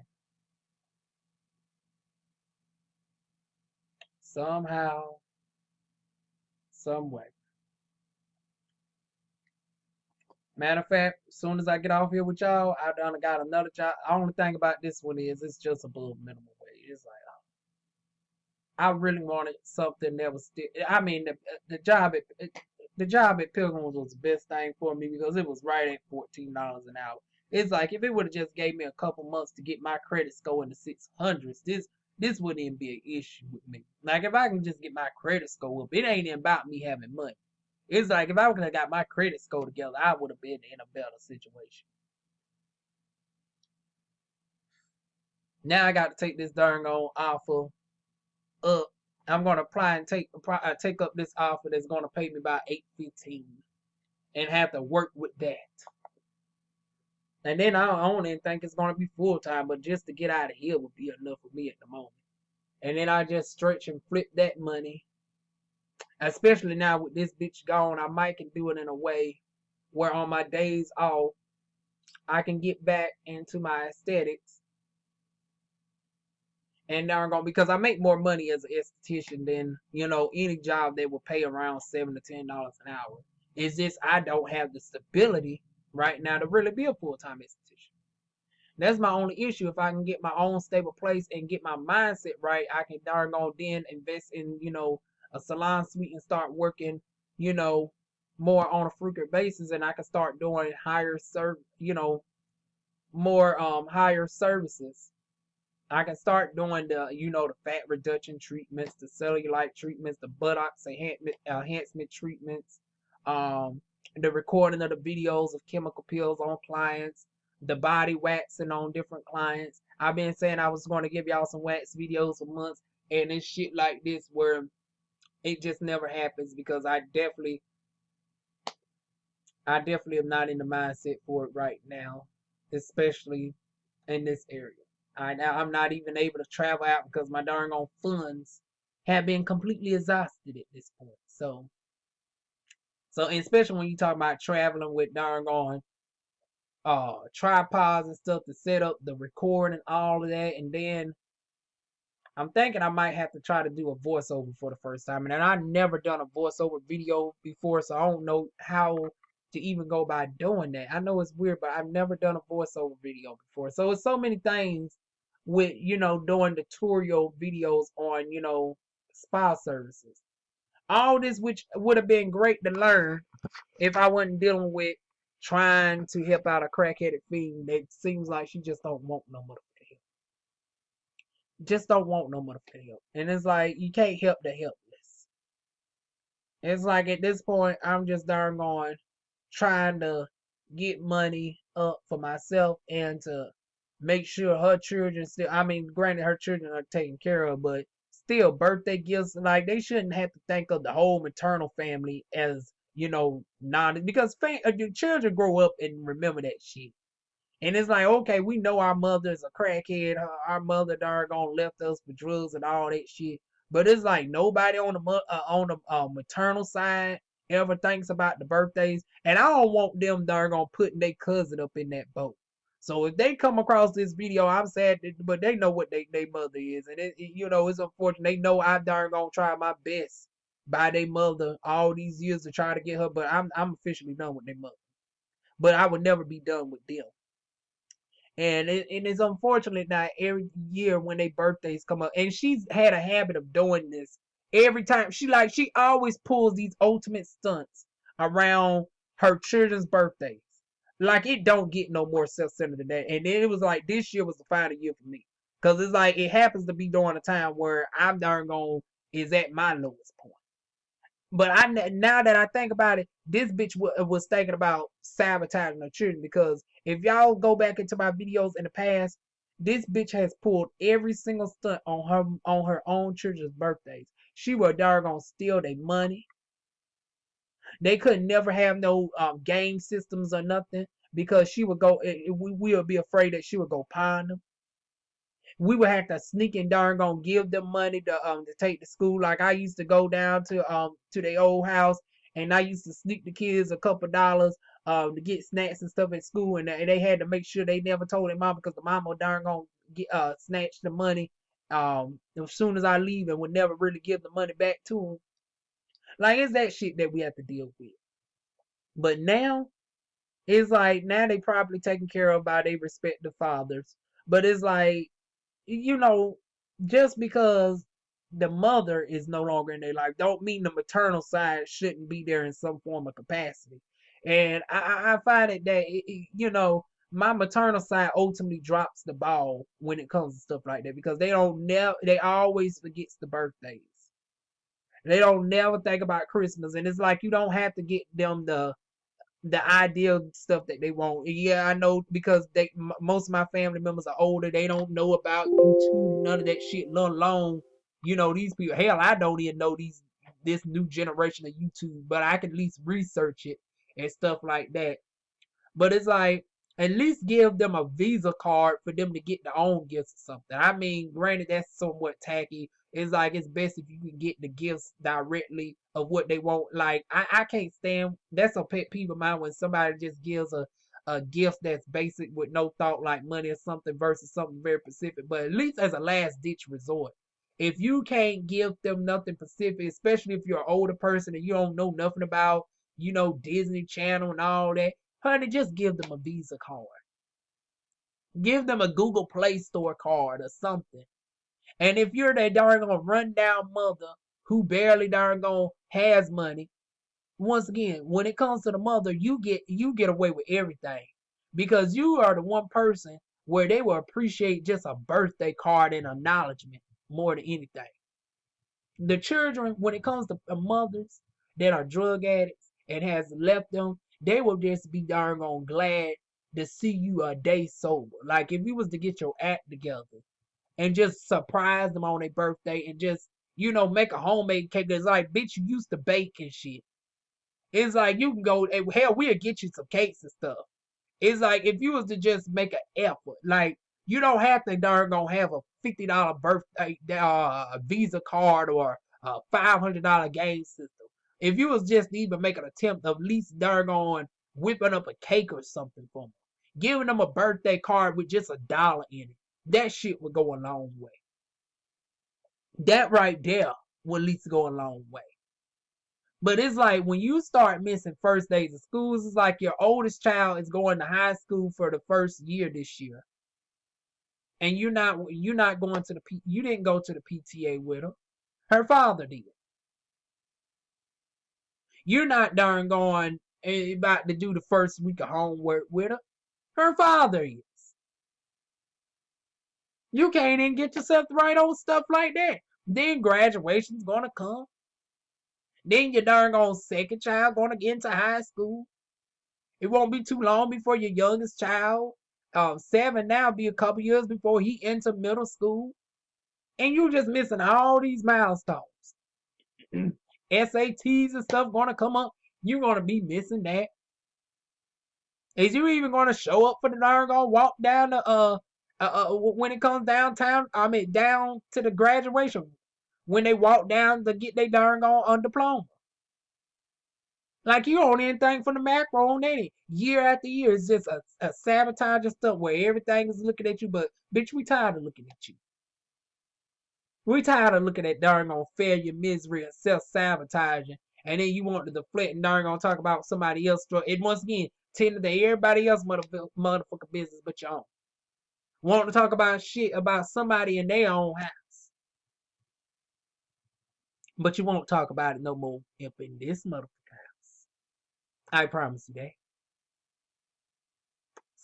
Somehow, some way. Matter of fact, as soon as I get off here with y'all, I done got another job. The only thing about this one is it's just above minimum wage. It's like I really wanted something that was still. I mean, the job at Pilgrims was the best thing for me because it was right at $14 an hour. It's like if it would have just gave me a couple months to get my credit score in the 600s, this wouldn't even be an issue with me. Like if I can just get my credit score up, it ain't even about me having money. It's like if I would have got my credit score together, I would have been in a better situation. Now I got to take this darn on offer up. I'm gonna apply and take up this offer that's gonna pay me about $8.15, and have to work with that. And then I don't even think it's gonna be full time, but just to get out of here would be enough for me at the moment. And then I just stretch and flip that money. Especially now with this bitch gone, I might can do it in a way where on my days off, I can get back into my aesthetics. And they're going because I make more money as an esthetician than any job that will pay around $7 to $10 an hour. It's just I don't have the stability right now to really be a full-time esthetician. That's my only issue. If I can get my own stable place and get my mindset right, I can darn on then invest in a salon suite and start working more on a frequent basis, and I can start doing more higher services. I can start doing the fat reduction treatments, the cellulite treatments, the buttocks enhancement treatments, the recording of the videos of chemical peels on clients, the body waxing on different clients. I've been saying I was going to give y'all some wax videos for months, and it's shit like this where it just never happens because I definitely am not in the mindset for it right now, especially in this area. I'm not even able to travel out because my darn on funds have been completely exhausted at this point. So especially when you talk about traveling with darn on tripods and stuff to set up the record and all of that, and then I'm thinking I might have to try to do a voiceover for the first time. And I've never done a voiceover video before, so I don't know how to even go about doing that. I know it's weird, but I've never done a voiceover video before. So it's so many things with, doing tutorial videos on, spa services. All this, which would have been great to learn if I wasn't dealing with trying to help out a crackheaded fiend that seems like she just don't want no motherfucking help. Just don't want no motherfucking help. And it's like, you can't help the helpless. It's like at this point, I'm just darn going trying to get money up for myself and to make sure her children still, I mean, granted, her children are taken care of, but still, birthday gifts, like, they shouldn't have to think of the whole maternal family as, not, because the children grow up and remember that shit. And it's like, okay, we know our mother's a crackhead. Our mother darn left us for drugs and all that shit. But it's like nobody on the maternal side ever thinks about the birthdays, and I don't want them darn putting their cousin up in that boat. So if they come across this video, I'm sad, but they know what they mother is, and it's unfortunate. They know I darn try my best by their mother all these years to try to get her, but I'm officially done with their mother. But I would never be done with them. And it's unfortunate that every year when their birthdays come up, and she's had a habit of doing this every time. She always pulls these ultimate stunts around her children's birthdays. Like, it don't get no more self-centered than that. And then it was like this year was the final year for me, because it's like it happens to be during a time where I'm darn gone is at my lowest point. But now that I think about it, this bitch was thinking about sabotaging her children, because if y'all go back into my videos in the past, this bitch has pulled every single stunt on her own children's birthdays. She was gonna steal their money. They could never have no game systems or nothing, because she would go. We would be afraid that she would go pawn them. We would have to sneak and darn gonna give them money to take to school. Like, I used to go down to their old house, and I used to sneak the kids a couple dollars to get snacks and stuff at school, and they had to make sure they never told their mom, because the mama darn gonna get snatch the money as soon as I leave, and would never really give the money back to them. Like, it's that shit that we have to deal with. But now it's like, now they probably taken care of by their respective fathers. But it's like, just because the mother is no longer in their life, don't mean the maternal side shouldn't be there in some form of capacity. And I find it that my maternal side ultimately drops the ball when it comes to stuff like that, because they always forgets the birthdays. They don't never think about Christmas, and it's like, you don't have to get them the ideal stuff that they want. Yeah, I know, because most of my family members are older. They don't know about YouTube, none of that shit, let alone these people. Hell, I don't even know this new generation of YouTube, but I can at least research it and stuff like that. But it's like, at least give them a Visa card for them to get their own gifts or something. I mean, granted, that's somewhat tacky. It's like, it's best if you can get the gifts directly of what they want. Like, I can't stand, that's a pet peeve of mine, when somebody just gives a gift that's basic with no thought, like money or something, versus something very specific. But at least as a last ditch resort, if you can't give them nothing specific, especially if you're an older person and you don't know nothing about Disney Channel and all that, honey, just give them a Visa card. Give them a Google Play Store card or something. And if you're that darn rundown mother who barely darn has money, once again, when it comes to the mother, you get away with everything, because you are the one person where they will appreciate just a birthday card and acknowledgement more than anything. The children, when it comes to mothers that are drug addicts and has left them, they will just be darn glad to see you a day sober. Like, if you was to get your act together and just surprise them on their birthday, and just make a homemade cake. That's like, bitch, you used to bake and shit. It's like, you can go, hell, we'll get you some cakes and stuff. It's like, if you was to just make an effort, like, you don't have to darn have a $50 birthday Visa card or a $500 game system. If you was just to even make an attempt of at least darn whipping up a cake or something for them, giving them a birthday card with just $1 in it, that shit would go a long way. That right there would at least go a long way. But it's like, when you start missing first days of schools, it's like your oldest child is going to high school for the first year this year. And you're not going to you didn't go to the PTA with her. Her father did. You're not darn going about to do the first week of homework with her. Her father is. You can't even get yourself to write on stuff like that. Then graduation's gonna come. Then your darn on second child gonna get into high school. It won't be too long before your youngest child, 7 now, be a couple years before he enter middle school. And you just missing all these milestones. SATs and stuff gonna come up. You're gonna be missing that. Is you even gonna show up for the darn gonna walk down the when it comes downtown? I mean down to the graduation when they walk down to get their darn on diploma. Like you don't anything from the macro on that. Year after year, it's just a sabotaging stuff where everything is looking at you. But bitch, we tired of looking at you. We tired of looking at darn on failure, misery, and self-sabotaging. And then you want to deflect and darn on talk about somebody else. It once again tending to everybody else motherfucker business but your own. Want to talk about shit about somebody in their own house. But you won't talk about it no more up in this motherfucker house. I promise you that.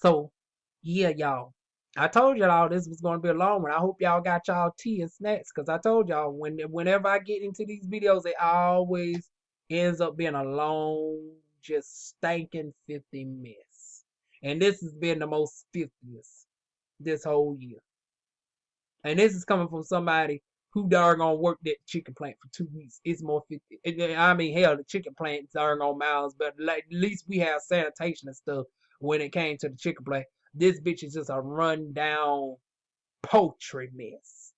So, yeah, y'all. I told y'all this was going to be a long one. I hope y'all got y'all tea and snacks because I told y'all whenever I get into these videos, it always ends up being a long, just stinking 50 mess. And this has been the most 50th this whole year. And this is coming from somebody who darn worked that chicken plant for 2 weeks. It's more 50. I mean, hell, the chicken plant darn miles, but like, at least we have sanitation and stuff when it came to the chicken plant. This bitch is just a rundown poultry mess.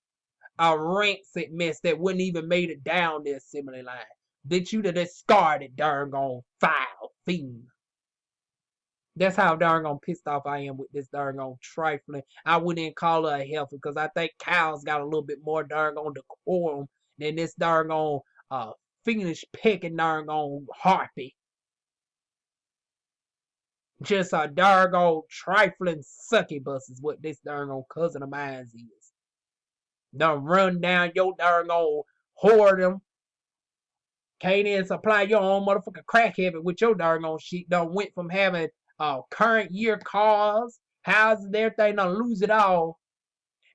A rancid mess that wouldn't even made it down the assembly line. That you'd have discarded darn foul fiend. That's how darn pissed off I am with this darn trifling. I wouldn't call her a heifer because I think cows got a little bit more darn decorum than this darn fiendish pecking darn harpy. Just a darn trifling succubus is what this darn cousin of mine is. Done run down your darn whoredom. Can't even supply your own motherfucking crack habit with your darn shit. Done went from having current year cars, houses, and everything, done lose it all.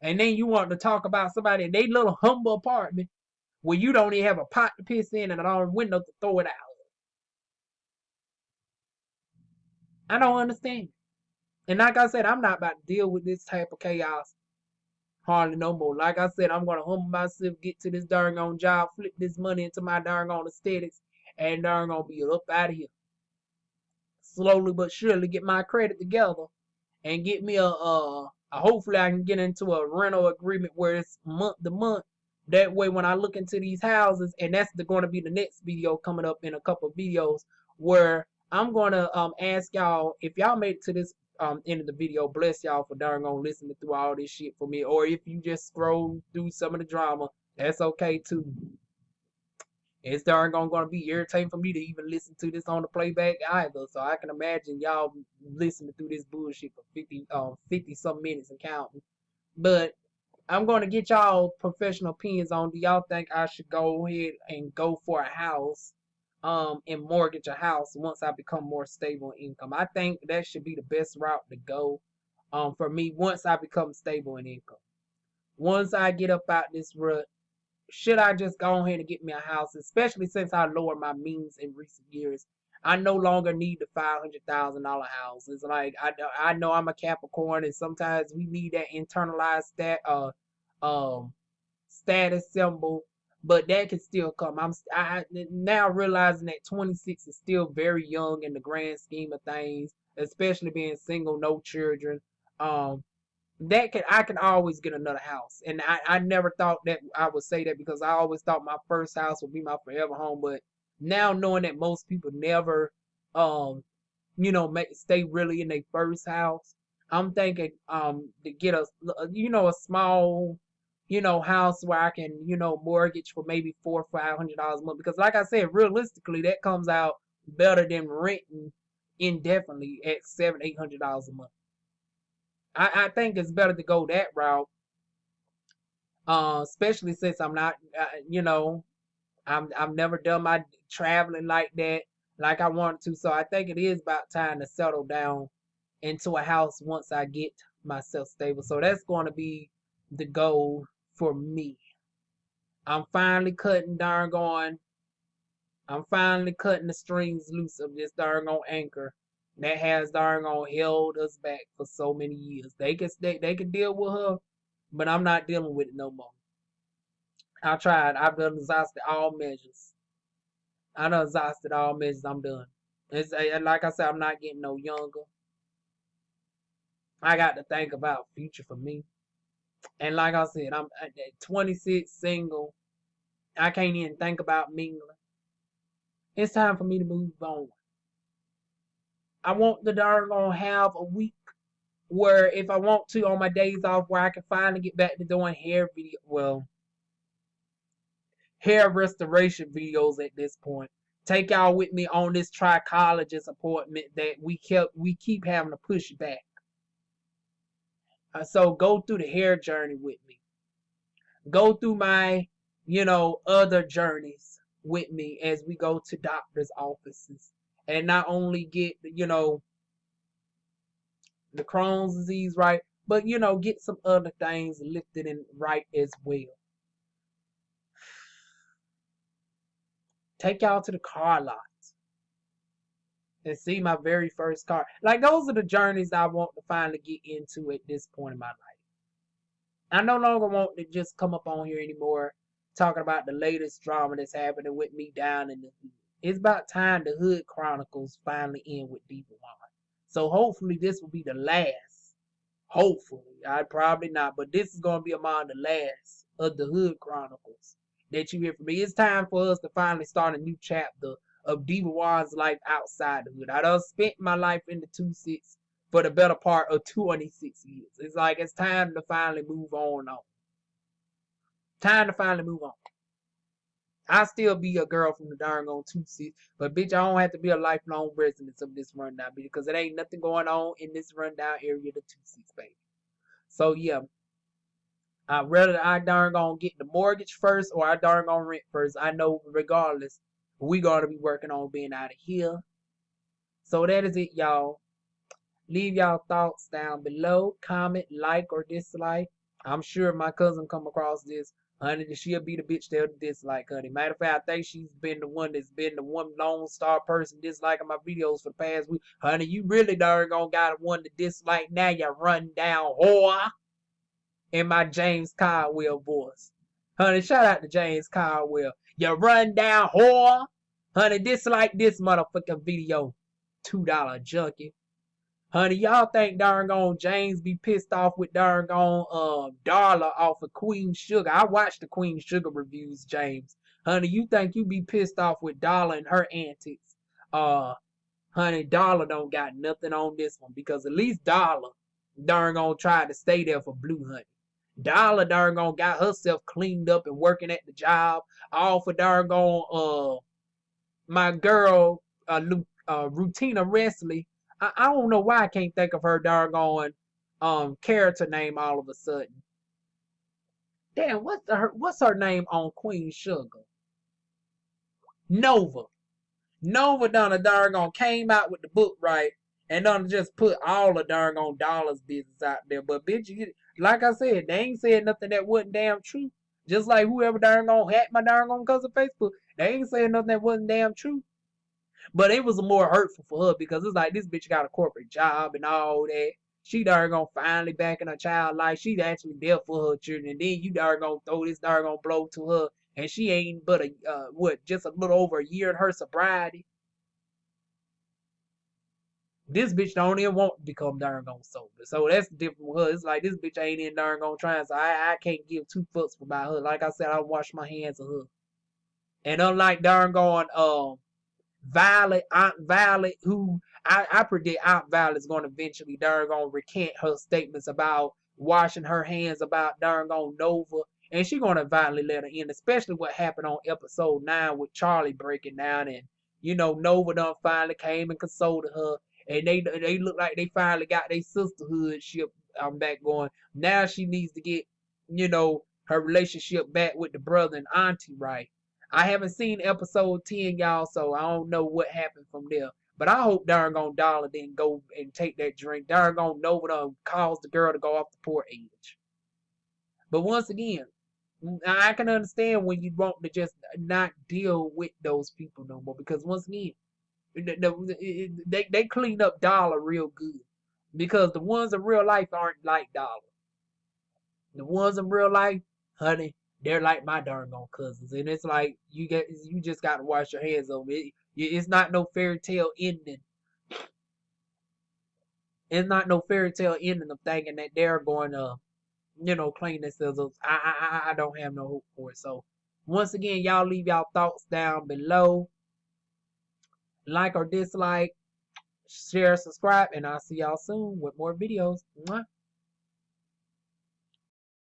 And then you want to talk about somebody in their little humble apartment where you don't even have a pot to piss in and a window to throw it out. I don't understand. And like I said, I'm not about to deal with this type of chaos hardly no more. Like I said, I'm gonna humble myself, get to this darn job, flip this money into my darn aesthetics, and darn be up out of here. Slowly but surely get my credit together and get me a hopefully I can get into a rental agreement where it's month to month. That way when I look into these houses, and that's going to be the next video coming up in a couple of videos where I'm going to ask y'all if y'all made it to this end of the video. Bless y'all for darn listening through all this shit for me. Or if you just scroll through some of the drama, that's okay too. It's darn going to be irritating for me to even listen to this on the playback either. So I can imagine y'all listening through this bullshit for 50 some minutes and counting. But I'm going to get y'all professional opinions on, do y'all think I should go ahead and go for a house and mortgage a house once I become more stable in income? I think that should be the best route to go for me once I become stable in income. Once I get up out this rut, should I just go ahead and get me a house, especially since I lowered my means in recent years? I no longer need the $500,000 house. It's like I know I'm a Capricorn, and sometimes we need that internalized status symbol, but that can still come. I now realizing that 26 is still very young in the grand scheme of things, especially being single, no children. I can always get another house. And I never thought that I would say that because I always thought my first house would be my forever home. But now knowing that most people never, stay really in their first house, I'm thinking to get a small, house where I can, mortgage for maybe $400 or $500 a month. Because like I said, realistically, that comes out better than renting indefinitely at $700-800 a month. I think it's better to go that route. Especially since I'm not, I've never done my traveling like that, like I wanted to. So I think it is about time to settle down into a house once I get myself stable. So that's going to be the goal for me. I'm finally cutting darn on. I'm finally cutting the strings loose of this darn on anchor that has darn on held us back for so many years. They can deal with her, but I'm not dealing with it no more. I tried. I've done exhausted all measures. I done exhausted all measures. I'm done. It's like I said, I'm not getting no younger. I got to think about future for me. And like I said, I'm 26, single. I can't even think about mingling. It's time for me to move on. I want the darn gonna have a week where if I want to on my days off where I can finally get back to doing hair restoration videos at this point. Take y'all with me on this trichologist appointment that we keep having to push back. So go through the hair journey with me. Go through my, other journeys with me as we go to doctors' offices. And not only get, the Crohn's disease right, but, get some other things lifted and right as well. Take y'all to the car lot and see my very first car. Like, those are the journeys I want to finally get into at this point in my life. I no longer want to just come up on here anymore talking about the latest drama that's happening with me down in the hood. It's about time the Hood Chronicles finally end with DivaWuan. So hopefully this will be the last. Hopefully. I probably not, but this is going to be among the last of the Hood Chronicles that you hear from me. It's time for us to finally start a new chapter of DivaWuan's life outside the hood. I done spent my life in the 2-6 for the better part of 26 years. It's like it's time to finally move on. Time to finally move on. I still be a girl from the darn on 2-6, but bitch, I don't have to be a lifelong resident of this rundown because it ain't nothing going on in this rundown area of the 2-6, baby. So yeah, I'd rather I darn gonna get the mortgage first or I darn gonna rent first. I know regardless, we gotta be working on being out of here. So that is it, y'all. Leave y'all thoughts down below. Comment, like, or dislike. I'm sure my cousin come across this. Honey, she'll be the bitch that'll dislike, honey. Matter of fact, I think she's been the one that's been the one lone star person disliking my videos for the past week. Honey, you really darn gonna got one to dislike now, you run down whore. In my James Caldwell voice. Honey, shout out to James Caldwell. You run down whore. Honey, dislike this motherfucking video. $2 junkie. Honey, y'all think darn gone James be pissed off with darn gone Darla off of Queen Sugar. I watched the Queen Sugar reviews, James. Honey, you think you be pissed off with Darla and her antics. Honey, Darla don't got nothing on this one because at least Darla darn gone tried to stay there for Blue, honey. Darla darn gone got herself cleaned up and working at the job. All for darn gone my girl Rutina Wesley. I don't know why I can't think of her darn character name all of a sudden. Damn, what's her name on Queen Sugar? Nova. Nova done a darn came out with the book right and done just put all the darn dollars business out there. But bitch, like I said, they ain't said nothing that wasn't damn true. Just like whoever darn hacked my darn cousin Facebook, they ain't saying nothing that wasn't damn true. But it was more hurtful for her because it's like this bitch got a corporate job and all that. She darn finally back in her child life. She's actually there for her children. And then you darn throw this darn blow to her. And she ain't but just a little over a year in her sobriety. This bitch don't even want to become darn sober. So that's different with her. It's like this bitch ain't in darn trying. So I can't give two fucks about her. Like I said, I wash my hands of her. And unlike darn Violet, Aunt Violet, who I predict Aunt Violet's going to eventually darn recant her statements about washing her hands about darn Nova. And she going to violently let her in, especially what happened on episode 9 with Charlie breaking down. And, Nova done finally came and consoled her. And they look like they finally got their sisterhood ship I'm back going. Now she needs to get, her relationship back with the brother and auntie right. I haven't seen episode 10, y'all, so I don't know what happened from there. But I hope darn gone Dollar didn't go and take that drink. Darn gone Nova caused the girl to go off the poor edge. But once again, I can understand when you want to just not deal with those people no more. Because once again, they clean up Dollar real good. Because the ones in real life aren't like Dollar. The ones in real life, honey, they're like my darn gone cousins. And it's like you just gotta wash your hands of it. It's not no fairy tale ending. It's not no fairy tale ending of thinking that they're going to, clean themselves up. I don't have no hope for it. So once again, y'all leave y'all thoughts down below. Like or dislike, share, subscribe, and I'll see y'all soon with more videos. Mwah.